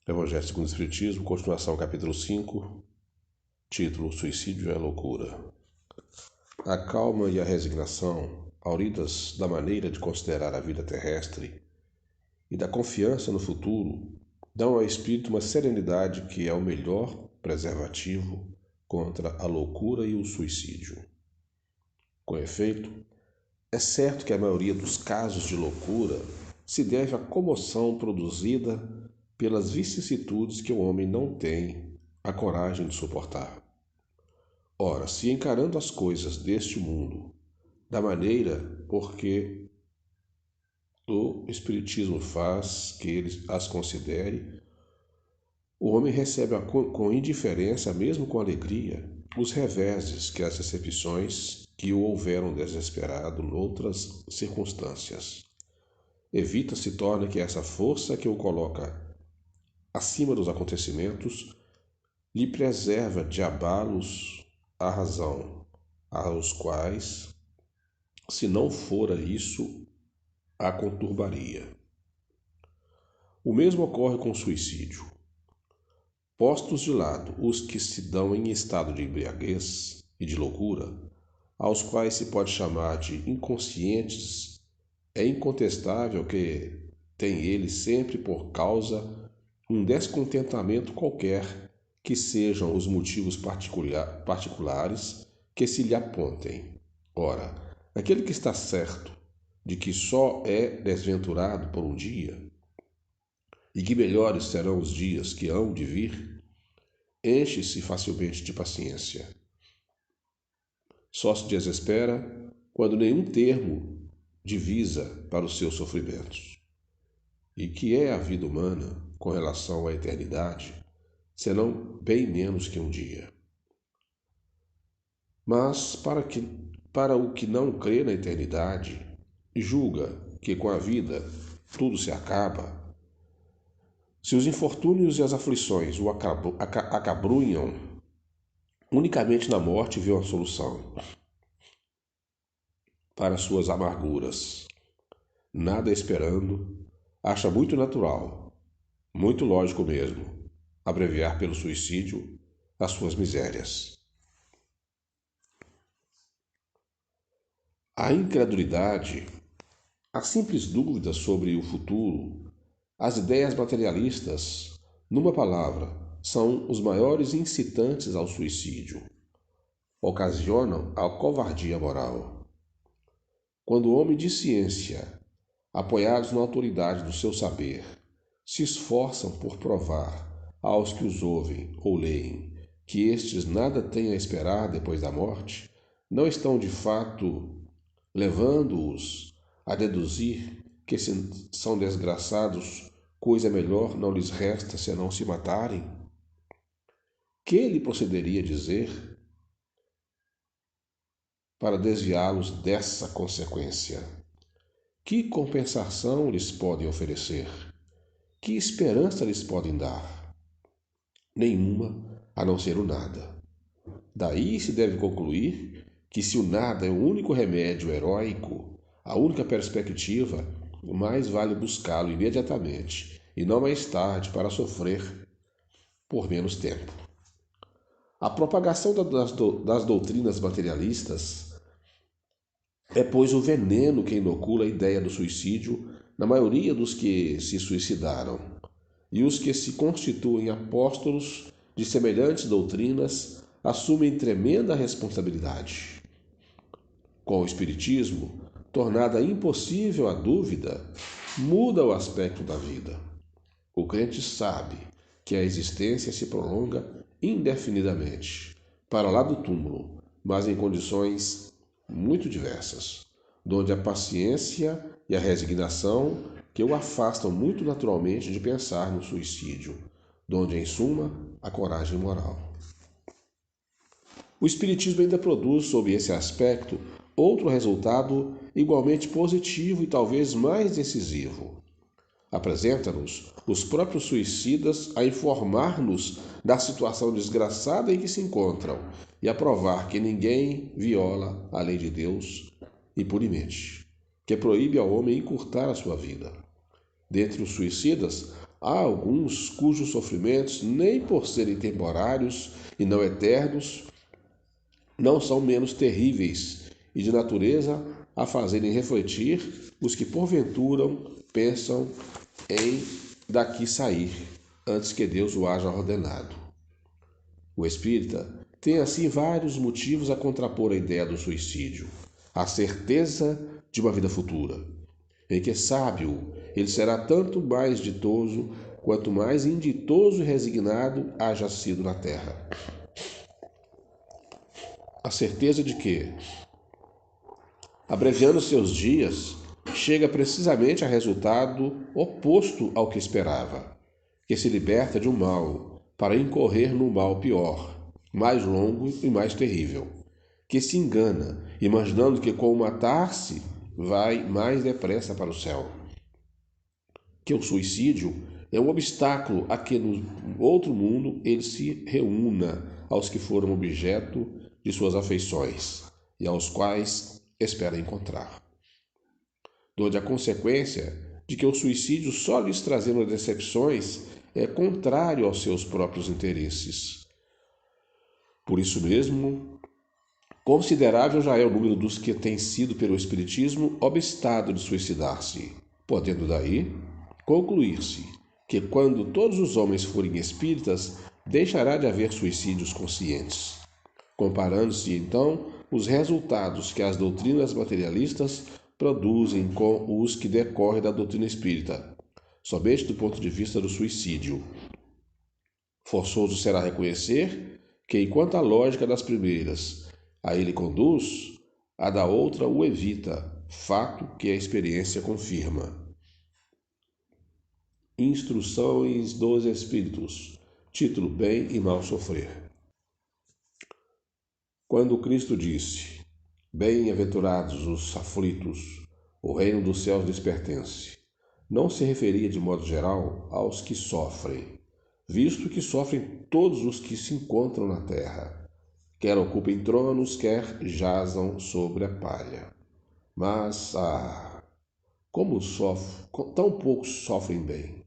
Evangelho segundo o Espiritismo, continuação, capítulo 5, título: Suicídio é loucura. A calma e a resignação, auridas da maneira de considerar a vida terrestre e da confiança no futuro, dão ao espírito uma serenidade que é o melhor preservativo contra a loucura e o suicídio. Com efeito, é certo que a maioria dos casos de loucura se deve à comoção produzida pelas vicissitudes que o homem não tem a coragem de suportar. Ora, se encarando as coisas deste mundo da maneira porque o Espiritismo faz que ele as considere, o homem recebe com indiferença, mesmo com alegria, os reveses que as recepções que o houveram desesperado noutras circunstâncias. Evita-se torna que essa força que o coloca acima dos acontecimentos lhe preserva de abalos a razão, aos quais, se não fora isso, a conturbaria. O mesmo ocorre com o suicídio. Postos de lado os que se dão em estado de embriaguez e de loucura, aos quais se pode chamar de inconscientes, é incontestável que tem ele sempre por causa um descontentamento qualquer, que sejam os motivos particulares que se lhe apontem. Ora, aquele que está certo de que só é desventurado por um dia, e que melhores serão os dias que hão de vir, enche-se facilmente de paciência. Só se desespera quando nenhum termo divisa para os seus sofrimentos. E que é a vida humana com relação à eternidade, senão bem menos que um dia. Mas para o que não crê na eternidade e julga que com a vida tudo se acaba, se os infortúnios e as aflições o acabrunham, unicamente na morte vê uma solução para suas amarguras. Nada esperando, acha muito natural, muito lógico mesmo, abreviar pelo suicídio as suas misérias. A incredulidade, a simples dúvida sobre o futuro, as ideias materialistas, numa palavra, são os maiores incitantes ao suicídio. Ocasionam a covardia moral. Quando o homem de ciência, apoiados na autoridade do seu saber, se esforçam por provar aos que os ouvem ou leem que estes nada têm a esperar depois da morte, não estão de fato levando-os a deduzir que se são desgraçados, coisa melhor não lhes resta senão se matarem? Que lhe procederia dizer para desviá-los dessa consequência? Que compensação lhes podem oferecer? Que esperança lhes podem dar? Nenhuma, a não ser o nada. Daí se deve concluir que se o nada é o único remédio heróico, a única perspectiva, mais vale buscá-lo imediatamente e não mais tarde para sofrer por menos tempo. A propagação das doutrinas materialistas é, pois, o veneno que inocula a ideia do suicídio na maioria dos que se suicidaram, e os que se constituem apóstolos de semelhantes doutrinas assumem tremenda responsabilidade. Com o Espiritismo, tornada impossível a dúvida, muda o aspecto da vida. O crente sabe que a existência se prolonga indefinidamente, para lá do túmulo, mas em condições muito diversas, donde a paciência e a resignação que o afastam muito naturalmente de pensar no suicídio, donde, em suma, a coragem moral. O Espiritismo ainda produz, sob esse aspecto, outro resultado igualmente positivo e talvez mais decisivo. Apresenta-nos os próprios suicidas a informar-nos da situação desgraçada em que se encontram e a provar que ninguém viola a lei de Deus impunemente, que proíbe ao homem encurtar a sua vida. Dentre os suicidas, Há alguns cujos sofrimentos, nem por serem temporários e não eternos, não são menos terríveis e de natureza a fazerem refletir os que porventura pensam em daqui sair, antes que Deus o haja ordenado. O espírita tem assim vários motivos a contrapor a ideia do suicídio, a certeza de uma vida futura, em que sábio ele será tanto mais ditoso quanto mais inditoso e resignado haja sido na terra. A certeza de que, abreviando seus dias, chega precisamente a resultado oposto ao que esperava, que se liberta de um mal para incorrer num mal pior, mais longo e mais terrível, que se engana, imaginando que com matar-se vai mais depressa para o céu, que o suicídio é um obstáculo a que no outro mundo ele se reúna aos que foram objeto de suas afeições e aos quais espera encontrar. Donde a consequência de que o suicídio só lhes trazendo decepções é contrário aos seus próprios interesses. Por isso mesmo, considerável já é o número dos que têm sido pelo Espiritismo obstado de suicidar-se, podendo daí concluir-se que quando todos os homens forem espíritas, deixará de haver suicídios conscientes. Comparando-se então os resultados que as doutrinas materialistas produzem com os que decorrem da doutrina espírita, somente do ponto de vista do suicídio. Forçoso será reconhecer que, enquanto a lógica das primeiras a ele conduz, a da outra o evita, fato que a experiência confirma. Instruções dos Espíritos. Título: Bem e Mal Sofrer. Quando Cristo disse: Bem-aventurados os aflitos, o reino dos céus lhes pertence, não se referia de modo geral aos que sofrem, visto que sofrem todos os que se encontram na terra, quer ocupem tronos, quer jazam sobre a palha. Mas, como tão poucos sofrem bem.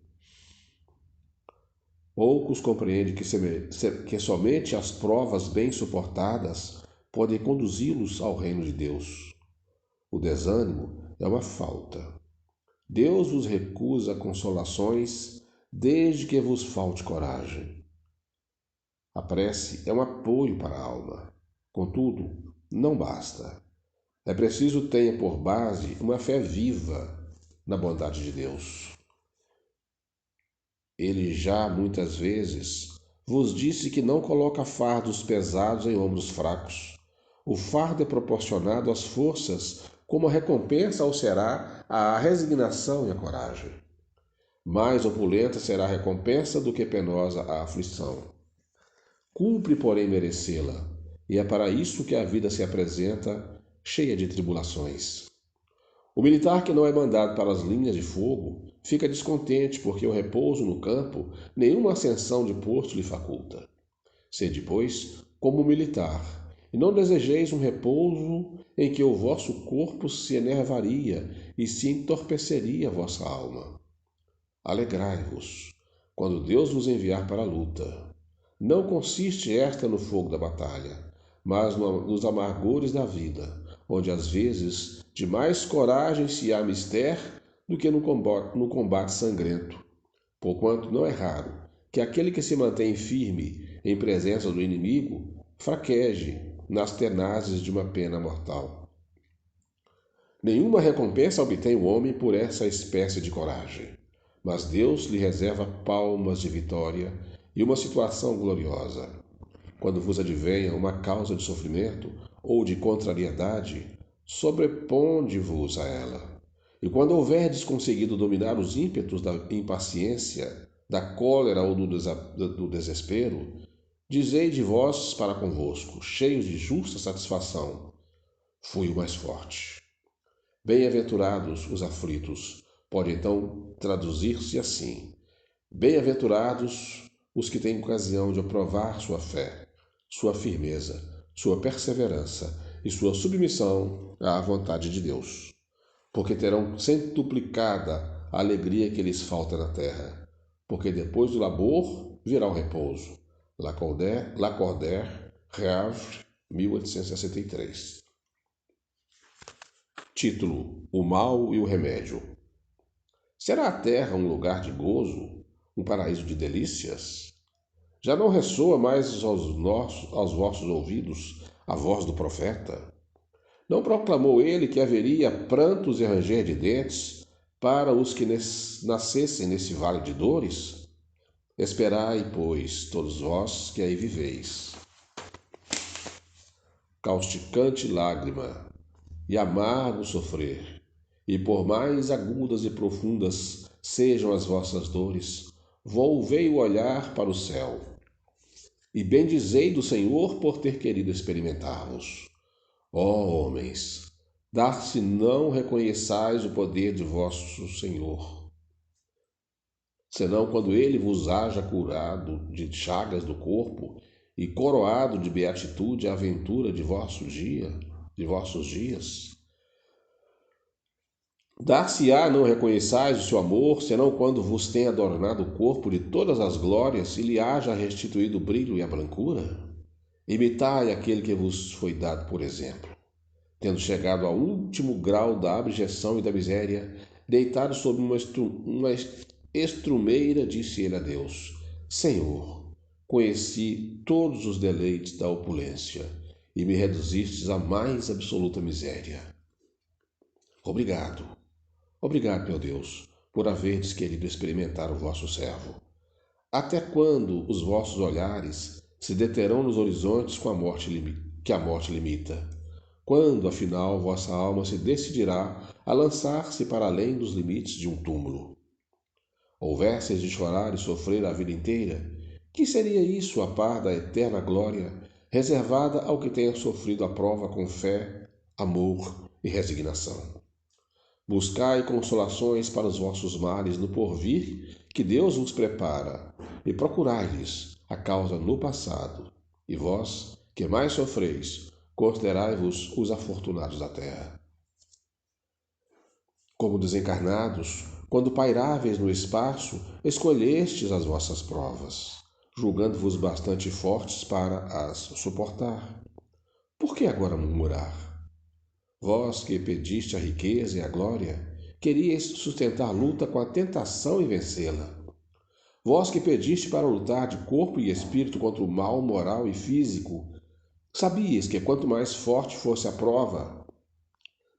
Poucos compreendem que somente as provas bem suportadas podem conduzi-los ao reino de Deus. O desânimo é uma falta. Deus vos recusa consolações desde que vos falte coragem. A prece é um apoio para a alma. Contudo, não basta. É preciso tenha por base uma fé viva na bondade de Deus. Ele já, muitas vezes, vos disse que não coloca fardos pesados em ombros fracos. O fardo é proporcionado às forças, como a recompensa ao será a resignação e a coragem. Mais opulenta será a recompensa do que penosa a aflição. Cumpre, porém, merecê-la, e é para isso que a vida se apresenta cheia de tribulações. O militar que não é mandado para as linhas de fogo fica descontente porque o repouso no campo nenhuma ascensão de posto lhe faculta. Sede, pois, como militar, e não desejeis um repouso em que o vosso corpo se enervaria e se entorpeceria a vossa alma. Alegrai-vos, quando Deus vos enviar para a luta. Não consiste esta no fogo da batalha, mas nos amargores da vida, onde às vezes de mais coragem se há mister do que no combate sangrento, porquanto não é raro que aquele que se mantém firme em presença do inimigo fraqueje nas tenazes de uma pena mortal. Nenhuma recompensa obtém o homem por essa espécie de coragem, mas Deus lhe reserva palmas de vitória e uma situação gloriosa. Quando vos advenha uma causa de sofrimento ou de contrariedade, sobreponde-vos a ela. E quando houverdes conseguido dominar os ímpetos da impaciência, da cólera ou do desespero, dizei de vós para convosco, cheios de justa satisfação: fui o mais forte. Bem-aventurados os aflitos, pode então traduzir-se assim: bem-aventurados os que têm ocasião de provar sua fé, sua firmeza, sua perseverança e sua submissão à vontade de Deus, porque terão centuplicada a alegria que lhes falta na terra, porque depois do labor virá o repouso. Lacordaire, Havre, 1863. Título: O mal e o remédio. Será a terra um lugar de gozo, um paraíso de delícias? Já não ressoa mais aos vossos ouvidos a voz do profeta? Não proclamou ele que haveria prantos e ranger de dentes para os que nascessem nesse vale de dores? Esperai, pois, todos vós que aí viveis. Causticante lágrima e amargo sofrer, e por mais agudas e profundas sejam as vossas dores, volvei o olhar para o céu, e bendizei do Senhor por ter querido experimentar-vos. Ó homens, dar-se não reconheçais o poder de vosso Senhor, senão quando ele vos haja curado de chagas do corpo e coroado de beatitude a aventura de vossos dias. Dar-se-á não reconheçais o seu amor, senão quando vos tenha adornado o corpo de todas as glórias e lhe haja restituído o brilho e a brancura? Imitai aquele que vos foi dado por exemplo. Tendo chegado ao último grau da abjeção e da miséria, deitado sobre uma estrumeira, disse ele a Deus: Senhor, conheci todos os deleites da opulência e me reduzistes à mais absoluta miséria. Obrigado, meu Deus, por haverdes querido experimentar o vosso servo. Até quando os vossos olhares se deterão nos horizontes que a morte limita? Quando, afinal, vossa alma se decidirá a lançar-se para além dos limites de um túmulo? Houvesseis de chorar e sofrer a vida inteira, que seria isso a par da eterna glória reservada ao que tenha sofrido a prova com fé, amor e resignação? Buscai consolações para os vossos males no porvir que Deus vos prepara, e procurai-lhes a causa no passado. E vós, que mais sofreis, considerai-vos os afortunados da terra. Como desencarnados, quando pairáveis no espaço, escolhestes as vossas provas, julgando-vos bastante fortes para as suportar. Por que agora murmurar? Vós que pediste a riqueza e a glória, queríeis sustentar a luta com a tentação e vencê-la. Vós que pediste para lutar de corpo e espírito contra o mal moral e físico, sabias que quanto mais forte fosse a prova,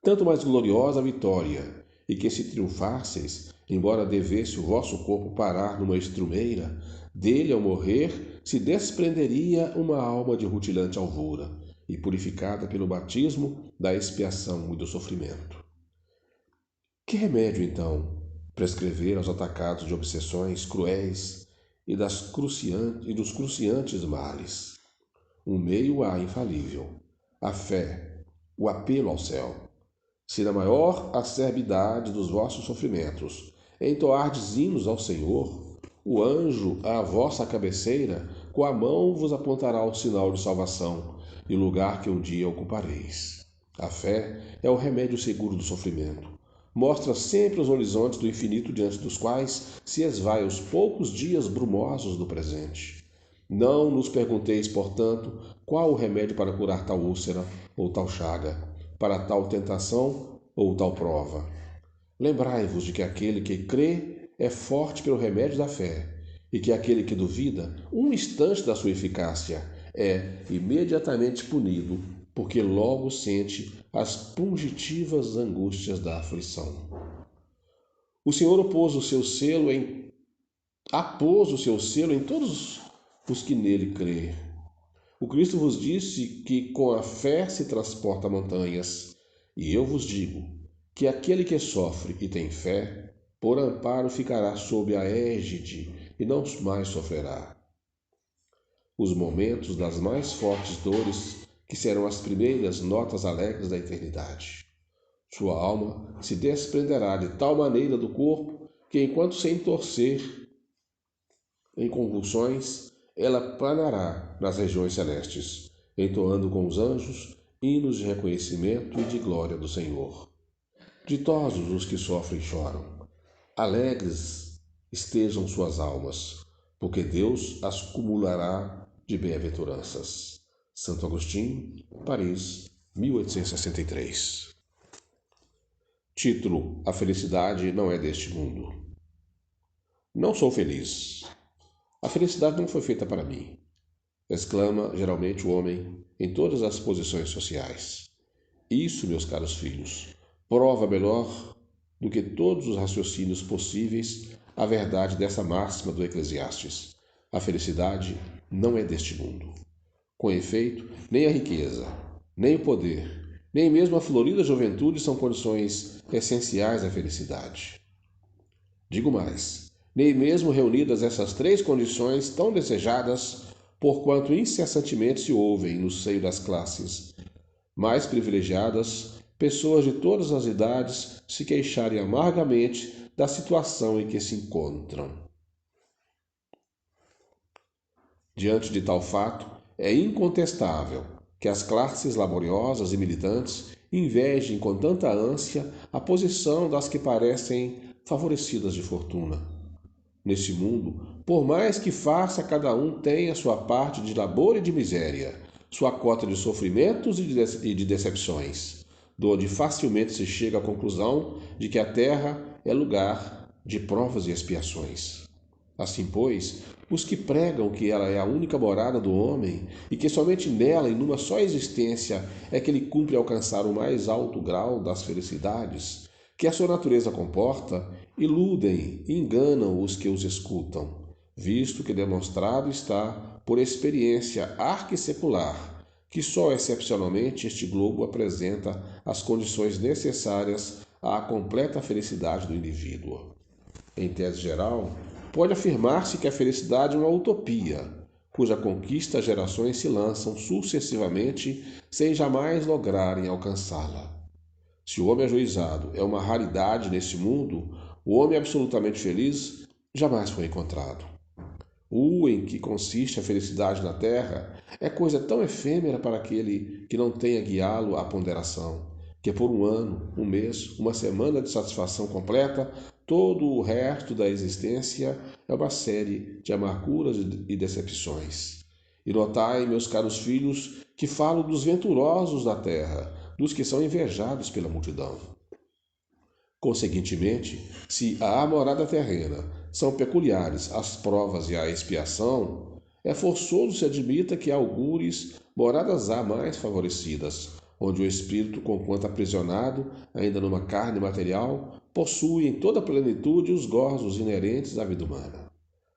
tanto mais gloriosa a vitória, e que se triunfasseis, embora devesse o vosso corpo parar numa estrumeira, dele ao morrer se desprenderia uma alma de rutilante alvura, e purificada pelo batismo da expiação e do sofrimento. Que remédio, então, prescrever aos atacados de obsessões cruéis e dos cruciantes males? Um meio há infalível: a fé, o apelo ao céu. Se na maior acerbidade dos vossos sofrimentos entoardes hinos ao Senhor, o anjo à vossa cabeceira com a mão vos apontará o sinal de salvação e o lugar que um dia ocupareis. A fé é o remédio seguro do sofrimento. Mostra sempre os horizontes do infinito diante dos quais se esvai os poucos dias brumosos do presente. Não nos pergunteis, portanto, qual o remédio para curar tal úlcera ou tal chaga, para tal tentação ou tal prova. Lembrai-vos de que aquele que crê é forte pelo remédio da fé, e que aquele que duvida, um instante da sua eficácia, é imediatamente punido, porque logo sente as pungitivas angústias da aflição. O Senhor apôs o seu selo em todos os que nele crê. O Cristo vos disse que com a fé se transporta montanhas, e eu vos digo que aquele que sofre e tem fé, por amparo ficará sob a égide e não mais sofrerá os momentos das mais fortes dores, que serão as primeiras notas alegres da eternidade. Sua alma se desprenderá de tal maneira do corpo que, enquanto se entorcer em convulsões, ela planará nas regiões celestes, entoando com os anjos hinos de reconhecimento e de glória do Senhor. Ditosos os que sofrem e choram, alegres estejam suas almas, porque Deus as cumulará de bem-aventuranças. Santo Agostinho, Paris, 1863. Título: A felicidade não é deste mundo. Não sou feliz. A felicidade não foi feita para mim, exclama geralmente o homem em todas as posições sociais. Isso, meus caros filhos, prova melhor do que todos os raciocínios possíveis a verdade dessa máxima do Eclesiastes. A felicidade não é deste mundo. Com efeito, nem a riqueza, nem o poder, nem mesmo a florida juventude são condições essenciais à felicidade. Digo mais, nem mesmo reunidas essas três condições tão desejadas, porquanto incessantemente se ouvem no seio das classes mais privilegiadas, pessoas de todas as idades se queixarem amargamente da situação em que se encontram. Diante de tal fato, é incontestável que as classes laboriosas e militantes invejem com tanta ânsia a posição das que parecem favorecidas de fortuna. Neste mundo, por mais que faça, cada um tem a sua parte de labor e de miséria, sua cota de sofrimentos e de decepções, donde facilmente se chega à conclusão de que a terra é lugar de provas e expiações. Assim, pois, os que pregam que ela é a única morada do homem e que somente nela e numa só existência é que ele cumpre alcançar o mais alto grau das felicidades que a sua natureza comporta, iludem e enganam os que os escutam, visto que demonstrado está por experiência arquissecular que só excepcionalmente este globo apresenta as condições necessárias à completa felicidade do indivíduo. Em tese geral, pode afirmar-se que a felicidade é uma utopia, cuja conquista as gerações se lançam sucessivamente sem jamais lograrem alcançá-la. Se o homem ajuizado é uma raridade nesse mundo, o homem absolutamente feliz jamais foi encontrado. O em que consiste a felicidade na terra é coisa tão efêmera para aquele que não tenha guiá-lo à ponderação, que por um ano, um mês, uma semana de satisfação completa, todo o resto da existência é uma série de amarguras e decepções. E notai, meus caros filhos, que falo dos venturosos da terra, dos que são invejados pela multidão. Conseguintemente, se à morada terrena são peculiares as provas e a expiação, é forçoso se admita que há algures moradas há mais favorecidas, onde o espírito, conquanto aprisionado ainda numa carne material, possui em toda a plenitude os gozos inerentes à vida humana.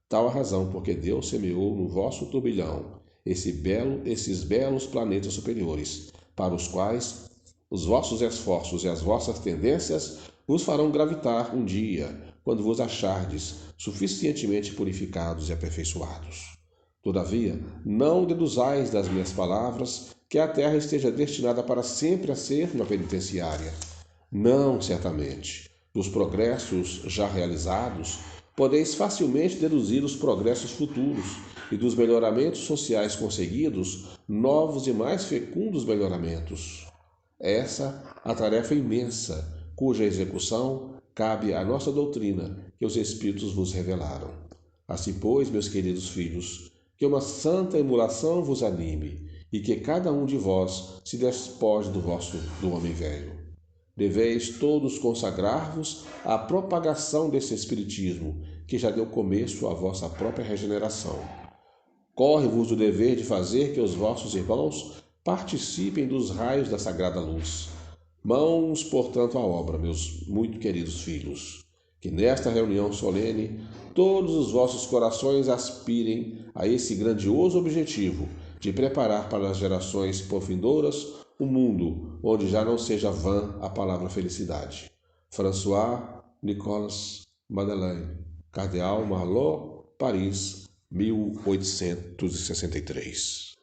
Tal a razão porque Deus semeou no vosso turbilhão esses belos planetas superiores, para os quais os vossos esforços e as vossas tendências vos farão gravitar um dia, quando vos achardes suficientemente purificados e aperfeiçoados. Todavia, não deduzais das minhas palavras que a terra esteja destinada para sempre a ser uma penitenciária. Não, certamente. Dos progressos já realizados, podeis facilmente deduzir os progressos futuros e dos melhoramentos sociais conseguidos, novos e mais fecundos melhoramentos. Essa a tarefa imensa, cuja execução cabe à nossa doutrina que os Espíritos vos revelaram. Assim, pois, meus queridos filhos, que uma santa emulação vos anime e que cada um de vós se despoje do homem velho. Deveis todos consagrar-vos à propagação desse Espiritismo, que já deu começo à vossa própria regeneração. Corre-vos o dever de fazer que os vossos irmãos participem dos raios da sagrada luz. Mãos, portanto, à obra, meus muito queridos filhos, que nesta reunião solene todos os vossos corações aspirem a esse grandioso objetivo de preparar para as gerações porfindouras um mundo onde já não seja vã a palavra felicidade. François Nicolas Madeleine, Cardeal Marlot, Paris, 1863.